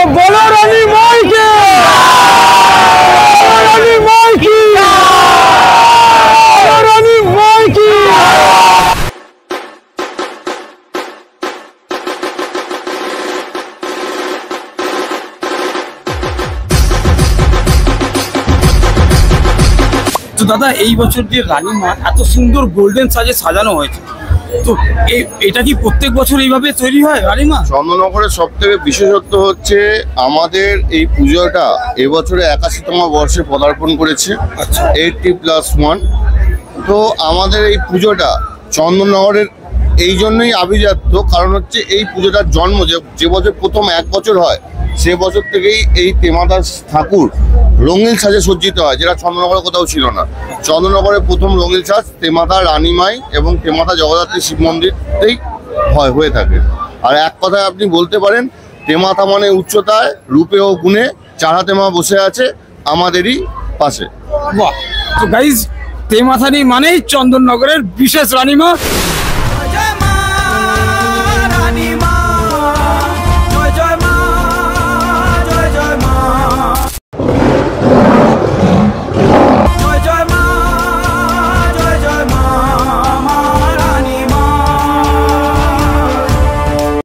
তো বলো রানী মাইকে, রানী মাইকি, রানী মাইকি। তো দাদা, এই বছর যে রানী মা এত সুন্দর গোল্ডেন সাজে সাজানো হয়েছে, তো এটা কি প্রত্যেক বছর এইভাবে তৈরি হয় রানী মা? চন্দননগরের সব থেকে বিশেষত্ব হচ্ছে আমাদের এই পুজোটা এবছরে 81তম বর্ষে পদার্পণ করেছে, 80+1। তো আমাদের এই পুজোটা চন্দননগরের এই জন্যই আভিজাত্য, কারণ হচ্ছে এই পুজোটার জন্ম যে বছর প্রথম 1 বছর হয়, সে বছর থেকেই এই তেমাদার ঠাকুর রঙিন সাজে সজ্জিত হয়, যেটা চন্দননগরে কোথাও ছিল না। চন্দননগরের প্রথম রঙিন সাজ তেমাদা রানীমাই এবং তেমাদা জগদ্ধাত্রী শিব মন্দিরতেই হয়ে থাকে। আর এক কথায় আপনি বলতে পারেন, তেমাতা মানে উচ্চতায়, রূপে ও গুণে চারাতে মা বসে আছে আমাদেরই পাশে। বাহ! তো গাইজ, তেমাথানি মানেই চন্দননগরের বিশেষ রানীমা।